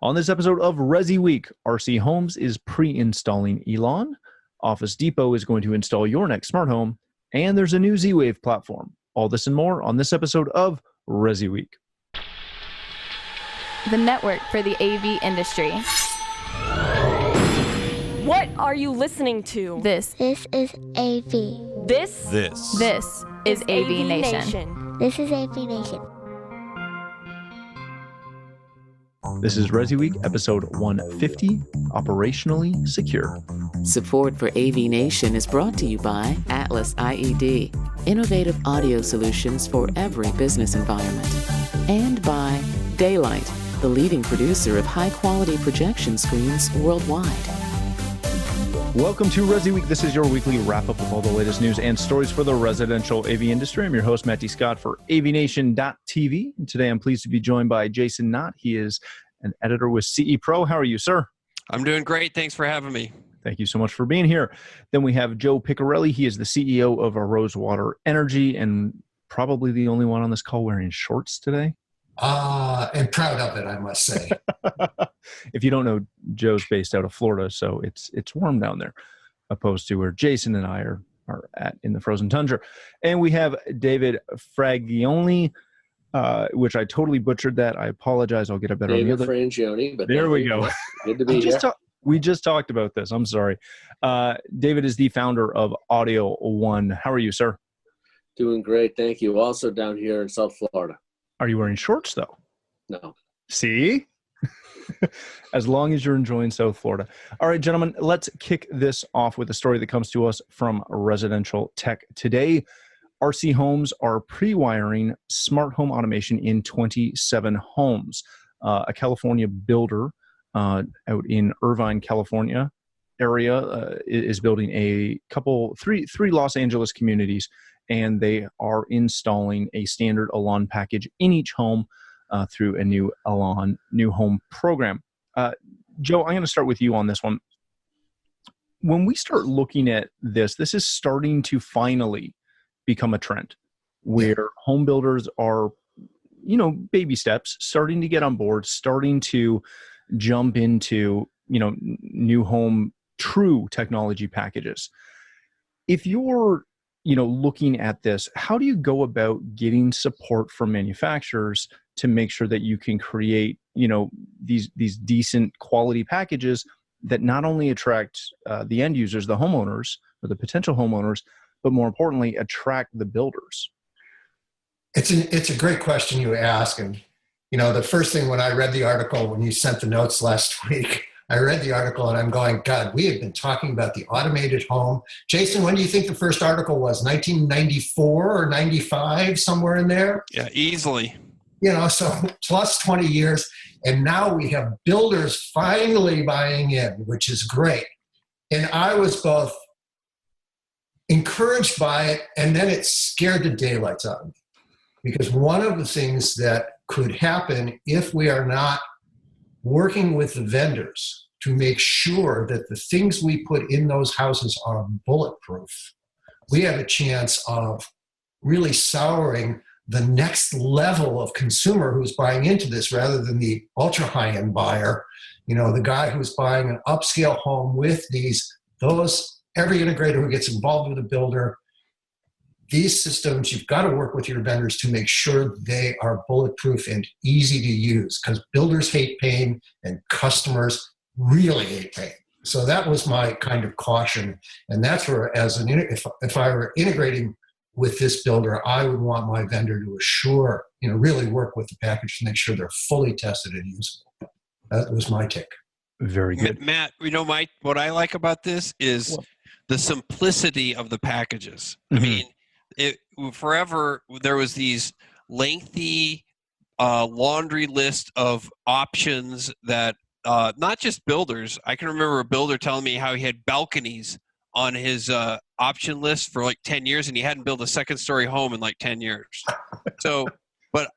On this episode of ResiWeek, RC Homes is pre-installing Elon, Office Depot is going to install your next smart home, and there's a new Z-Wave platform. All this and more on this episode of ResiWeek. The network for the AV industry. What are you listening to? This is AV. This is AVNation. This is AVNation. This is ResiWeek, episode 150, Operationally Secure. Support for AVNation is brought to you by Atlas IED, innovative audio solutions for every business environment. And by Daylight, the leading producer of high-quality projection screens worldwide. Welcome to ResiWeek. This is your weekly wrap-up of all the latest news and stories for the residential AV industry. I'm your host, Matty Scott, for AVNation.tv. And today I'm pleased to be joined by Jason Knott. He is an editor with CE Pro. How are you, sir? I'm doing great. Thanks for having me. Thank you so much for being here. Then we have Joe Piccarelli. He is the CEO of Rosewater Energy and probably the only one on this call wearing shorts today. And proud of it, I must say. If you don't know, Joe's based out of Florida, so it's warm down there, opposed to where Jason and I are at in the frozen tundra. And we have David Fragioni, which I totally butchered that. I apologize. I'll get a better. David Frangioni, but there we go. Good to be here. We just talked about this. I'm sorry. David is the founder of Audio One. How are you, sir? Doing great, thank you. Also down here in South Florida. Are you wearing shorts though? No. See? As long as you're enjoying South Florida. All right, gentlemen, let's kick this off with a story that comes to us from Residential Tech Today. RC Homes are pre-wiring smart home automation in 27 homes. A California builder out in Irvine, California area is building three Los Angeles communities, and they are installing a standard Elan package in each home through a new Elan New Home program. Joe, I'm going to start with you on this one. When we start looking at this is starting to finally become a trend where home builders are, baby steps, starting to get on board, starting to jump into, new home true technology packages. If you're looking at this, how do you go about getting support from manufacturers to make sure that you can create, these decent quality packages that not only attract the end users, the homeowners or the potential homeowners, but more importantly, attract the builders? It's a great question you ask. And, the first thing when I read the article, when you sent the notes last week, I read the article and I'm going, God, we have been talking about the automated home. Jason, when do you think the first article was? 1994 or 95, somewhere in there? Yeah, easily. So plus 20 years. And now we have builders finally buying in, which is great. And I was both encouraged by it, and then it scared the daylights out of me. Because one of the things that could happen if we are not working with the vendors to make sure that the things we put in those houses are bulletproof, we have a chance of really souring the next level of consumer who's buying into this rather than the ultra high-end buyer, the guy who's buying an upscale home with every integrator who gets involved with a builder. These systems, you've got to work with your vendors to make sure they are bulletproof and easy to use, because builders hate pain and customers really hate pain. So that was my kind of caution. And that's where, if I were integrating with this builder, I would want my vendor to assure, really work with the package to make sure they're fully tested and usable. That was my take. Very good. Matt, what I like about this is the simplicity of the packages. Mm-hmm. I mean, forever there was these lengthy laundry list of options that not just builders. I can remember a builder telling me how he had balconies on his option list for like 10 years, and he hadn't built a second-story home in like 10 years. So, but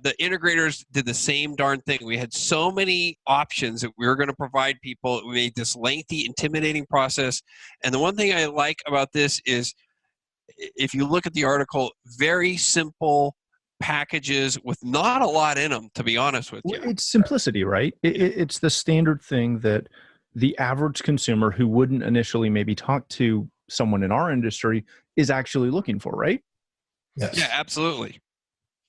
the integrators did the same darn thing. We had so many options that we were going to provide people. We made this lengthy, intimidating process. And the one thing I like about this is, if you look at the article, very simple packages with not a lot in them, to be honest with you. Well, it's simplicity, right? It's the standard thing that the average consumer who wouldn't initially maybe talk to someone in our industry is actually looking for, right? Yes. Yeah, absolutely.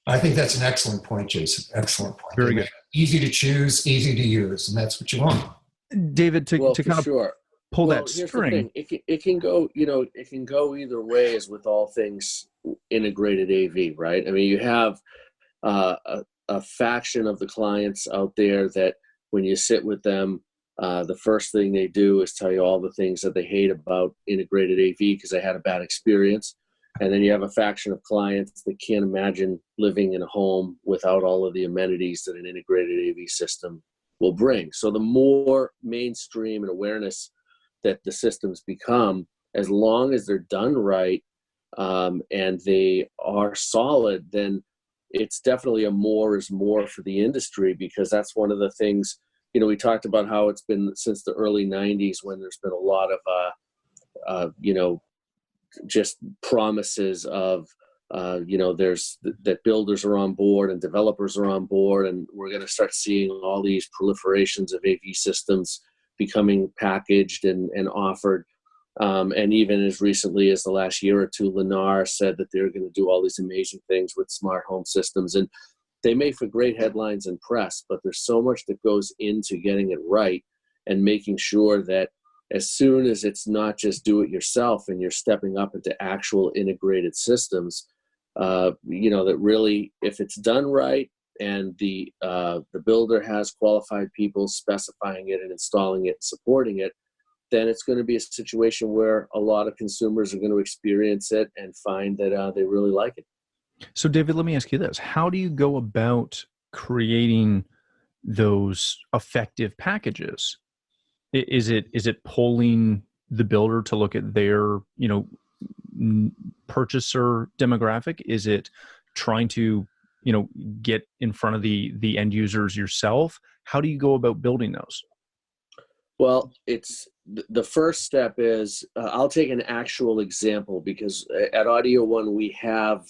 I think that's an excellent point, Jason. Excellent point. Very good. Easy to choose, easy to use, and that's what you want. David, to kind of sure. pull that Here's string. the thing. It can go, it can go either way as with all things integrated AV, right? I mean, you have a faction of the clients out there that when you sit with them, the first thing they do is tell you all the things that they hate about integrated AV because they had a bad experience. And then you have a faction of clients that can't imagine living in a home without all of the amenities that an integrated AV system will bring. So the more mainstream and awareness that the systems become, as long as they're done right and they are solid, then it's definitely a more is more for the industry, because that's one of the things, we talked about how it's been since the early 90s when there's been a lot of, just promises of, there's that builders are on board and developers are on board, and we're going to start seeing all these proliferations of AV systems becoming packaged and offered. And even as recently as the last year or two, Lennar said that they're going to do all these amazing things with smart home systems. And they make for great headlines and press, but there's so much that goes into getting it right and making sure that as soon as it's not just do it yourself and you're stepping up into actual integrated systems, that really, if it's done right and the builder has qualified people specifying it and installing it, supporting it, then it's going to be a situation where a lot of consumers are going to experience it and find that they really like it. So, David, let me ask you this. How do you go about creating those effective packages? Is it polling the builder to look at their, purchaser demographic? Is it trying to, get in front of the end users yourself? How do you go about building those? Well, it's the first step is I'll take an actual example, because at Audio One we have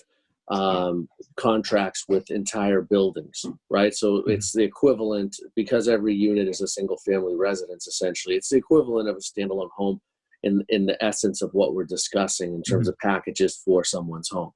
contracts with entire buildings, right? So it's the equivalent, because every unit is a single family residence, essentially. It's the equivalent of a standalone home in the essence of what we're discussing in terms of packages for someone's home.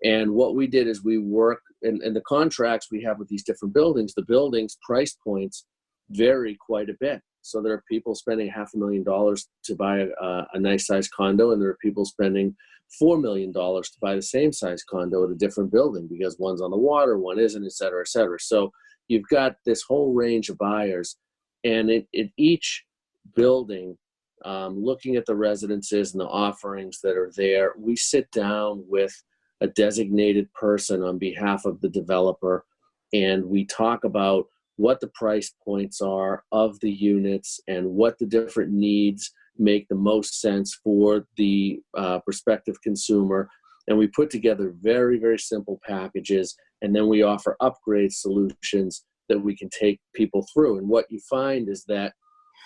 And what we did is we work in the contracts we have with these different buildings. The buildings' price points vary quite a bit. So there are people spending $500,000 to buy a nice size condo, and there are people spending $4 million to buy the same size condo at a different building because one's on the water, one isn't, et cetera, et cetera. So you've got this whole range of buyers, and in each building, looking at the residences and the offerings that are there, we sit down with a designated person on behalf of the developer, and we talk about what the price points are of the units and what the different needs make the most sense for the prospective consumer. And we put together very, very simple packages, and then we offer upgrade solutions that we can take people through. And what you find is that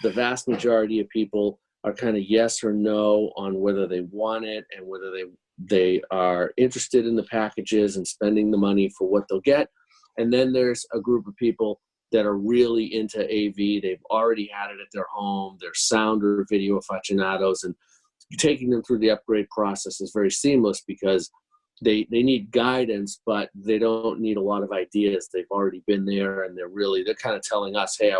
the vast majority of people are kind of yes or no on whether they want it and whether they are interested in the packages and spending the money for what they'll get. And then there's a group of people that are really into AV. They've already had it at their home. They're sound or video aficionados, and taking them through the upgrade process is very seamless because they need guidance, but they don't need a lot of ideas. They've already been there, and they're kind of telling us, hey,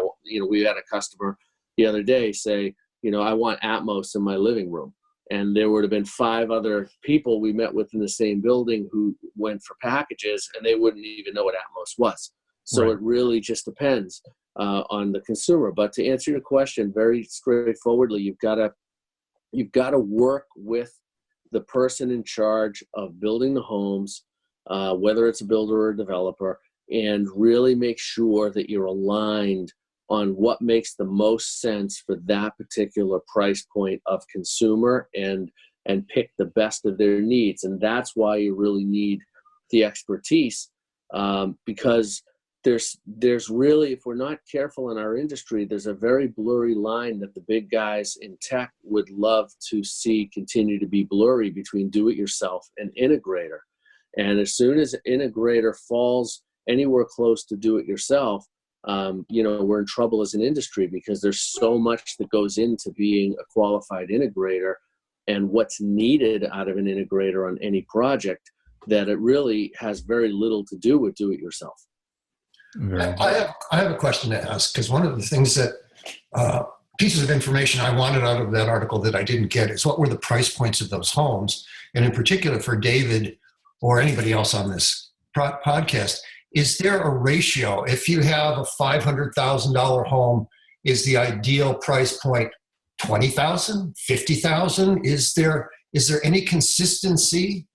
we had a customer the other day say, I want Atmos in my living room. And there would have been 5 other people we met with in the same building who went for packages, and they wouldn't even know what Atmos was. So It really just depends on the consumer. But to answer your question very straightforwardly, you've got to work with the person in charge of building the homes, whether it's a builder or a developer, and really make sure that you're aligned on what makes the most sense for that particular price point of consumer, and pick the best of their needs. And that's why you really need the expertise, because there's really, if we're not careful in our industry, there's a very blurry line that the big guys in tech would love to see continue to be blurry between do-it-yourself and integrator. And as soon as an integrator falls anywhere close to do it yourself, we're in trouble as an industry, because there's so much that goes into being a qualified integrator and what's needed out of an integrator on any project, that it really has very little to do with do it yourself. I have a question to ask, because one of the things that pieces of information I wanted out of that article that I didn't get is what were the price points of those homes, and in particular for David or anybody else on this podcast. Is there a ratio? If you have a $500,000 home, is the ideal price point $20,000, $50,000? Is there any consistency?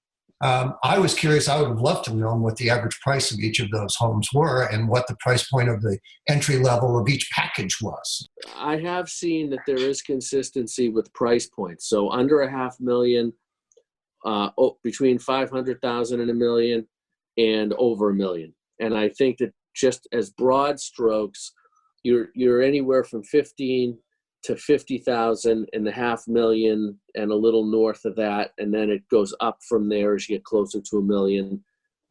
I was curious. I would have loved to know what the average price of each of those homes were and what the price point of the entry level of each package was. I have seen that there is consistency with price points. So under $500,000, between $500,000 and $1 million, and over $1 million. And I think that just as broad strokes, you're anywhere from 15 to 50,000 and the $500,000 and a little north of that, and then it goes up from there as you get closer to $1 million.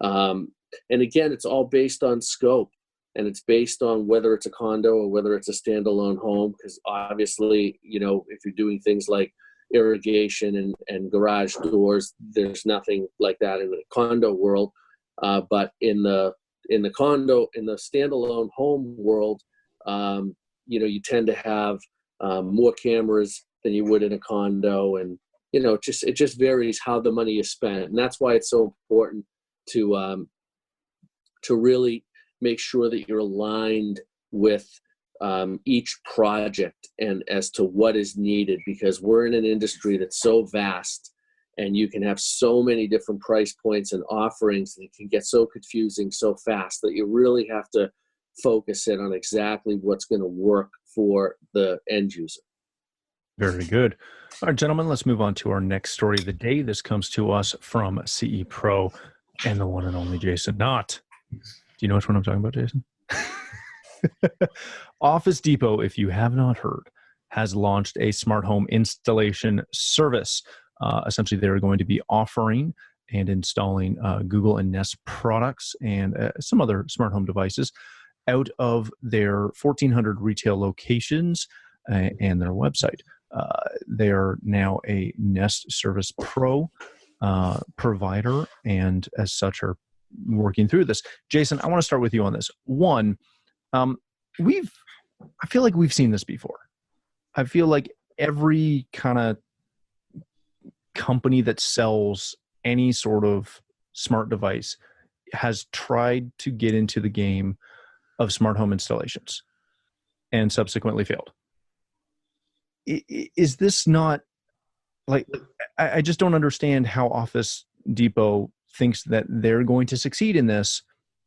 And again, it's all based on scope, and it's based on whether it's a condo or whether it's a standalone home. Because obviously, if you're doing things like irrigation and garage doors, there's nothing like that in the condo world. But in the standalone home world, you tend to have more cameras than you would in a condo, and it just varies how the money is spent. And that's why it's so important to really make sure that you're aligned with each project and as to what is needed, because we're in an industry that's so vast, and you can have so many different price points and offerings, and it can get so confusing so fast that you really have to focus in on exactly what's going to work for the end user. Very good. All right, gentlemen, let's move on to our next story of the day. This comes to us from CE Pro and the one and only Jason Knott. Do you know which one I'm talking about, Jason? Office Depot, if you have not heard, has launched a smart home installation service. Essentially, they're going to be offering and installing Google and Nest products and some other smart home devices out of their 1,400 retail locations and their website. They are now a Nest Service Pro provider, and as such are working through this. Jason, I want to start with you on this. One, I feel like we've seen this before. I feel like every kind of company that sells any sort of smart device has tried to get into the game of smart home installations and subsequently failed. Is this not like, I just don't understand how Office Depot thinks that they're going to succeed in this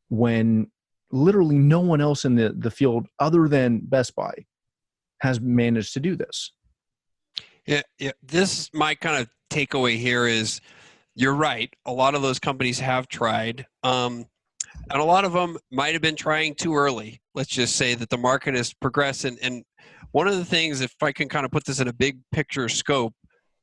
when literally no one else in the field other than Best Buy has managed to do this. Yeah. This, my kind of takeaway here is, you're right. A lot of those companies have tried. And a lot of them might have been trying too early. Let's just say that the market has progressed. And one of the things, if I can kind of put this in a big picture scope,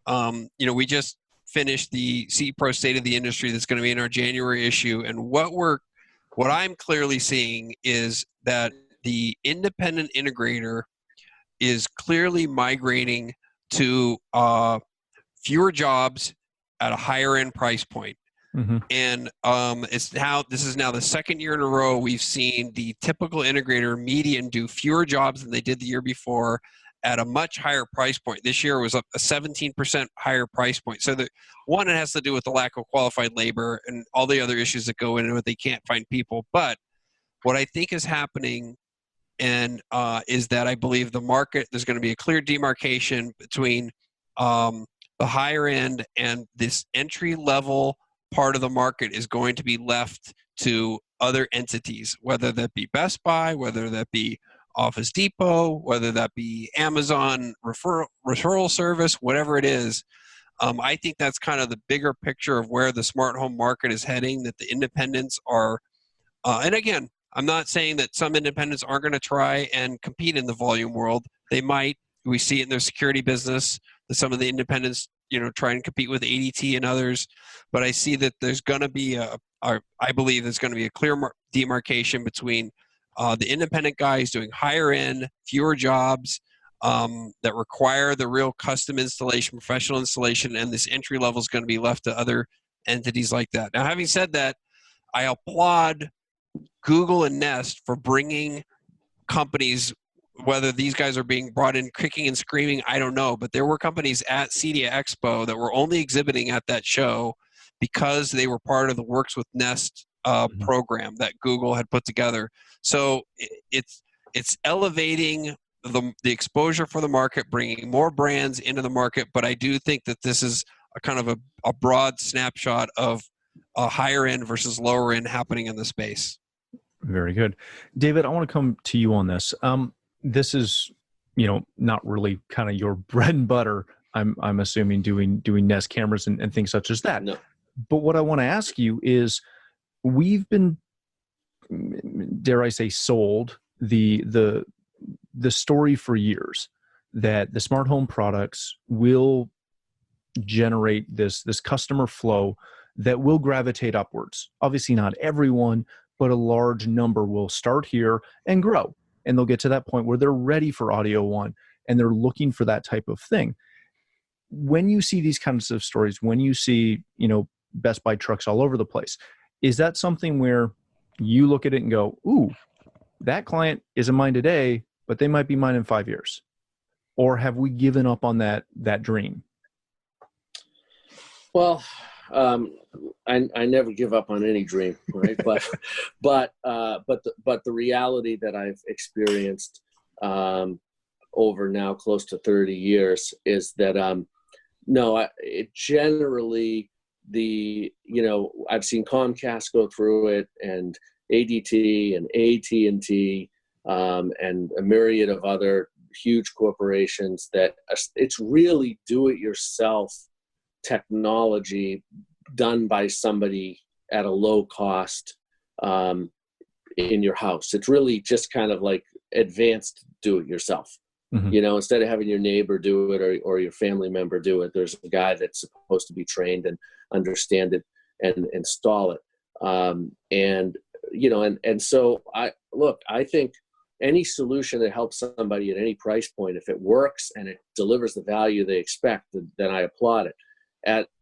we just finished the CE Pro State of the Industry that's going to be in our January issue. And what I'm clearly seeing is that the independent integrator is clearly migrating to fewer jobs at a higher end price point. Mm-hmm. And this is now the second year in a row we've seen the typical integrator median do fewer jobs than they did the year before at a much higher price point. This year was up a 17% higher price point. So it has to do with the lack of qualified labor and all the other issues that go into it. They can't find people. But what I think is happening is that I believe the market, there's going to be a clear demarcation between the higher end and this entry level part of the market is going to be left to other entities, whether that be Best Buy, whether that be Office Depot, whether that be Amazon referral service, whatever it is. I think that's kind of the bigger picture of where the smart home market is heading, that the independents are, and again, I'm not saying that some independents aren't going to try and compete in the volume world. They might. We see it in their security business that some of the independents try and compete with ADT and others. But I see that there's going to be I believe there's going to be a clear demarcation between the independent guys doing higher end, fewer jobs that require the real custom installation, professional installation, and this entry level is going to be left to other entities like that. Now, having said that, I applaud Google and Nest for bringing companies, whether these guys are being brought in kicking and screaming, I don't know, but there were companies at CEDIA Expo that were only exhibiting at that show because they were part of the Works with Nest program that Google had put together. So it's elevating the exposure for the market, bringing more brands into the market, but I do think that this is a kind of a broad snapshot of a higher end versus lower end happening in the space. Very good. David, I want to come to you on this. This is, not really kind of your bread and butter, I'm assuming, doing Nest cameras and things such as that. No. But what I want to ask you is, we've been, dare I say, sold the story for years that the smart home products will generate this customer flow that will gravitate upwards. Obviously not everyone, but a large number will start here and grow. And they'll get to that point where they're ready for Audio One and they're looking for that type of thing. When you see these kinds of stories, when you see, Best Buy trucks all over the place, is that something where you look at it and go, ooh, that client isn't mine today, but they might be mine in 5 years? Or have we given up on that dream? Well, I never give up on any dream, right? but the reality that I've experienced over now close to 30 years is that it generally I've seen Comcast go through it, and ADT and AT&T and a myriad of other huge corporations that it's really do-it-yourself technology done by somebody at a low cost in your house. It's really just kind of like advanced do-it-yourself. Mm-hmm. Instead of having your neighbor do it or your family member do it, there's a guy that's supposed to be trained and understand it and install it. So I think any solution that helps somebody at any price point, if it works and it delivers the value they expect, then I applaud it.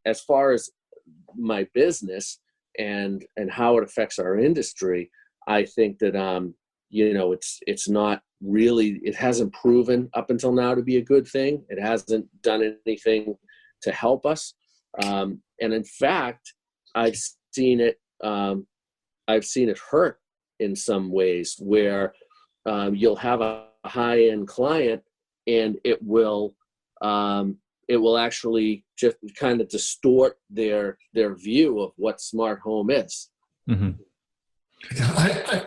As far as my business and how it affects our industry, I think that it's not really, it hasn't proven up until now to be a good thing. It hasn't done anything to help us. And in fact, I've seen it hurt in some ways, where you'll have a high-end client and it will actually just kind of distort their view of what smart home is. Mm-hmm.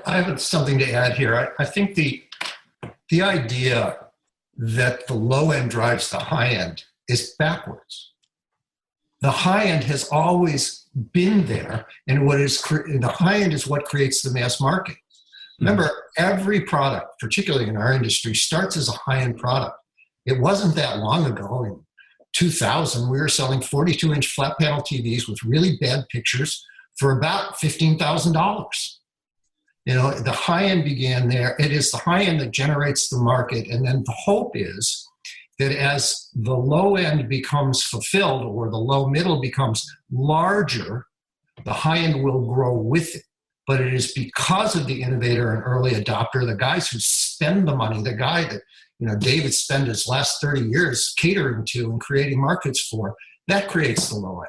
I have something to add here. I think the idea that the low end drives the high end is backwards. The high end has always been there, and the high end is what creates the mass market. Remember, every product, particularly in our industry, starts as a high end product. It wasn't that long ago, in 2000, we were selling 42-inch flat panel TVs with really bad pictures for about $15,000. The high end began there. It is the high end that generates the market. And then the hope is that as the low end becomes fulfilled, or the low middle becomes larger, the high end will grow with it. But it is because of the innovator and early adopter, the guys who spend the money, the guy that David spent his last 30 years catering to and creating markets for, that creates the low end.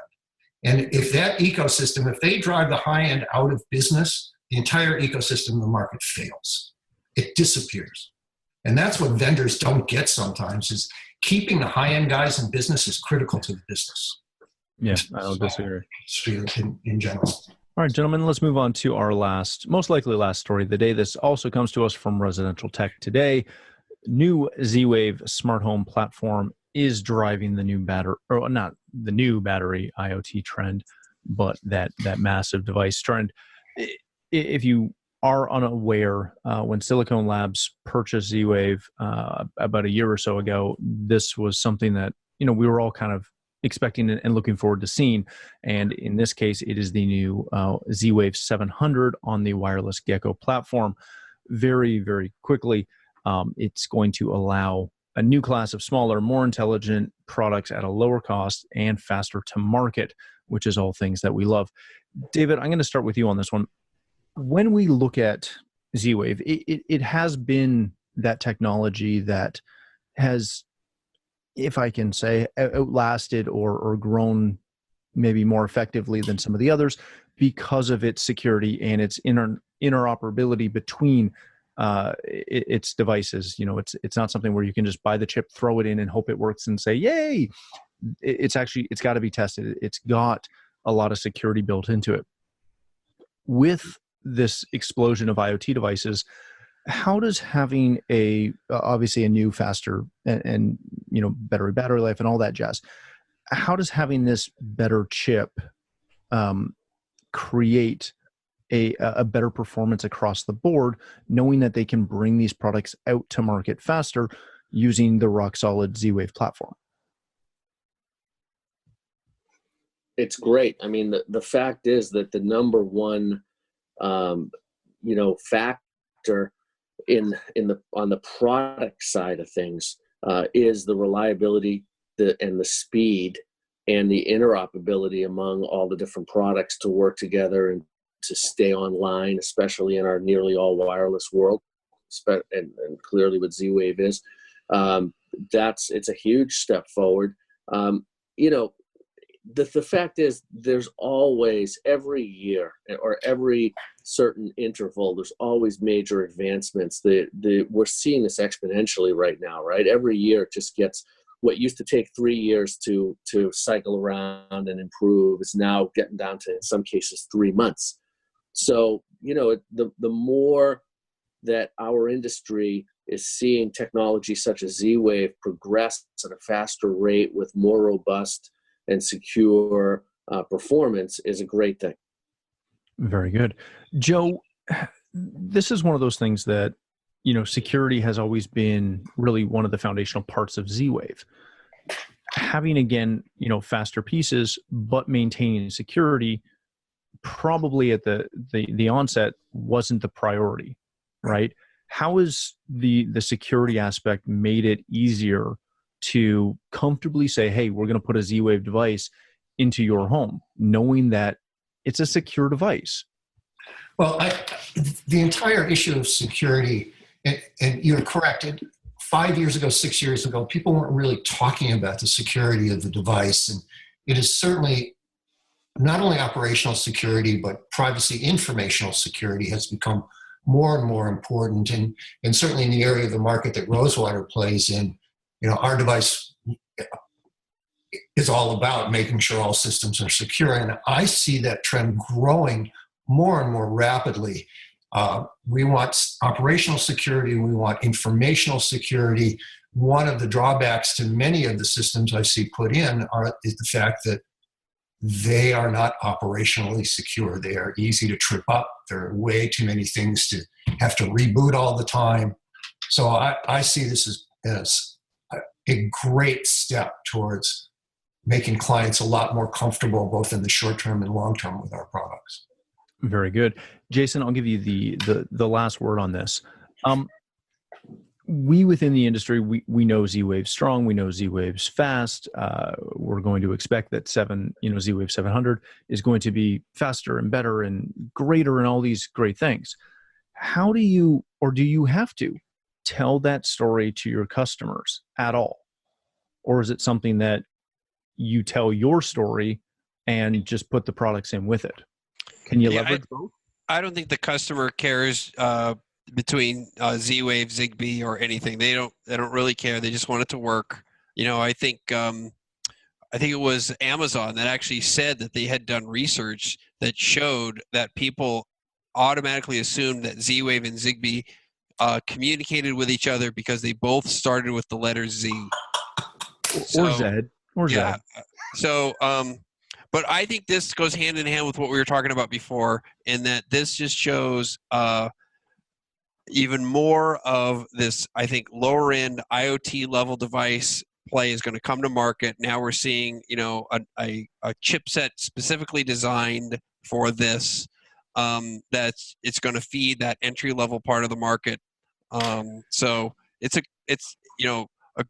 And if that ecosystem, if they drive the high end out of business, the entire ecosystem of the market fails. It disappears. And that's what vendors don't get sometimes, is keeping the high end guys in business is critical to the business. Yeah, I don't disagree. In general. All right, gentlemen, let's move on to our most likely last story of the day. This also comes to us from Residential Tech Today. New Z-Wave smart home platform is driving the new battery, or not the new battery IoT trend, but that massive device trend. If you are unaware, when Silicon Labs purchased Z-Wave about a year or so ago, this was something that we were all kind of expecting and looking forward to seeing. And in this case, it is the new Z-Wave 700 on the Wireless Gecko platform. Very, very quickly, it's going to allow a new class of smaller, more intelligent products at a lower cost and faster to market, which is all things that we love. David, I'm going to start with you on this one. When we look at Z-Wave, it has been that technology that has, if I can say, outlasted or grown maybe more effectively than some of the others because of its security and its interoperability between its devices. You know, it's not something where you can just buy the chip, throw it in, and hope it works and say, "Yay!" It's got to be tested. It's got a lot of security built into it. With this explosion of IoT devices, how does having obviously a new, faster, and better battery life and all that jazz, how does having this better chip create a better performance across the board, knowing that they can bring these products out to market faster using the rock solid Z-Wave platform? It's great. I mean, the fact is that the number one factor on the product side of things is the reliability and the speed and the interoperability among all the different products to work together and to stay online, especially in our nearly all wireless world, and clearly what Z-Wave is. It's a huge step forward. The fact is, there's always, every year or every certain interval, there's always major advancements. We're seeing this exponentially right now, right? Every year it just gets, what used to take 3 years to cycle around and improve is now getting down to, in some cases, 3 months. So, the more that our industry is seeing technology such as Z-Wave progress at a faster rate with more robust and secure performance is a great thing. Very good. Joe, this is one of those things that, security has always been really one of the foundational parts of Z-Wave. Having, again, faster pieces, but maintaining security probably at the onset wasn't the priority, right? How has the security aspect made it easier to comfortably say, hey, we're going to put a Z-Wave device into your home, knowing that it's a secure device? Well, the entire issue of security, and you're correct, 5 years ago, 6 years ago, people weren't really talking about the security of the device. And it is certainly not only operational security, but privacy informational security has become more and more important. And certainly in the area of the market that Rosewater plays in, our device is all about making sure all systems are secure. And I see that trend growing more and more rapidly. We want operational security. We want informational security. One of the drawbacks to many of the systems I see put in is the fact that they are not operationally secure. They are easy to trip up. There are way too many things to have to reboot all the time. So I see this as a great step towards making clients a lot more comfortable, both in the short term and long term, with our products. Very good. Jason, I'll give you the last word on this. We within the industry, we know Z-Wave's strong. We know Z-Wave's fast. We're going to expect that Z-Wave 700 is going to be faster and better and greater and all these great things. How do you have to tell that story to your customers at all? Or is it something that you tell your story and just put the products in with it? Can you leverage both? I don't think the customer cares between Z-Wave, Zigbee, or anything. They don't really care. They just want it to work. I think it was Amazon that actually said that they had done research that showed that people automatically assumed that Z-Wave and Zigbee communicated with each other because they both started with the letter Z. Or Z. Yeah. So, but I think this goes hand in hand with what we were talking about before, in that this just shows even more of this, I think, lower end IoT level device play is going to come to market. Now we're seeing, a chipset specifically designed for this, that's it's going to feed that entry level part of the market. So it's a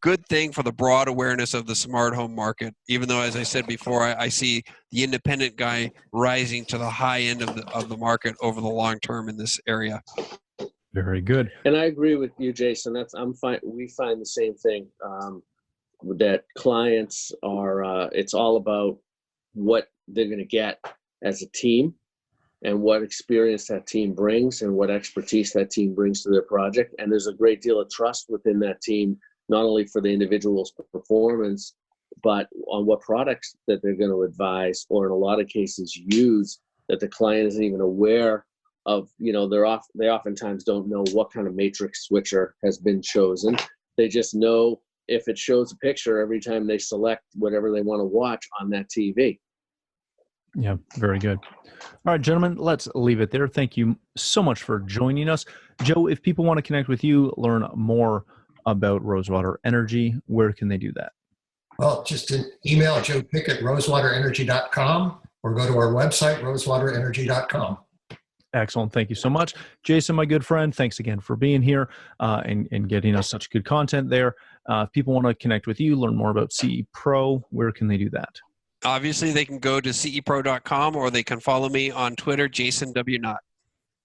good thing for the broad awareness of the smart home market, even though, as I said before, I see the independent guy rising to the high end of the market over the long term in this area. Very good. And I agree with you, Jason. We find the same thing, that clients are, it's all about what they're going to get as a team and what experience that team brings and what expertise that team brings to their project. And there's a great deal of trust within that team, not only for the individual's performance, but on what products that they're going to advise, or in a lot of cases use, that the client isn't even aware of. They oftentimes don't know what kind of matrix switcher has been chosen. They just know if it shows a picture every time they select whatever they want to watch on that TV. Yeah, very good. All right, gentlemen, let's leave it there. Thank you so much for joining us. Joe, if people want to connect with you, learn more about Rosewater Energy, where can they do that? Well, just an email Joe Pick at rosewaterenergy.com or go to our website, rosewaterenergy.com. Excellent. Thank you so much. Jason, my good friend, thanks again for being here and getting us such good content there. If people want to connect with you, learn more about CE Pro, where can they do that? Obviously, they can go to cepro.com, or they can follow me on Twitter, Jason W. Knott.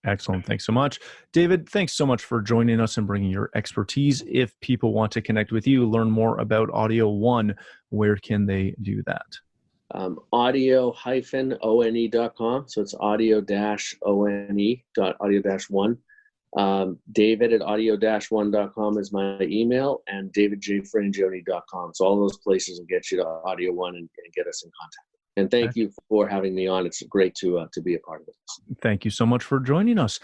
Excellent. Thanks so much. David, thanks so much for joining us and bringing your expertise. If people want to connect with you, learn more about Audio One, where can they do that? Audio-one.com. So it's audio-one.audio-one. David at audio-one.com is my email, and davidjfrangioni.com. So all those places will get you to Audio One and get us in contact. And thank you for having me on. It's great to be a part of this. Thank you so much for joining us.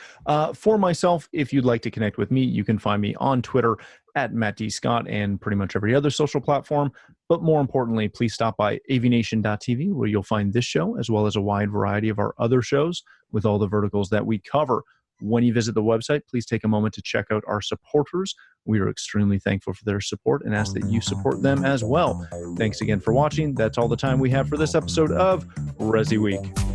For myself, if you'd like to connect with me, you can find me on Twitter at Matt D. Scott and pretty much every other social platform. But more importantly, please stop by AVNation.tv, where you'll find this show as well as a wide variety of our other shows with all the verticals that we cover. When you visit the website, please take a moment to check out our supporters. We are extremely thankful for their support and ask that you support them as well. Thanks again for watching. That's all the time we have for this episode of ResiWeek.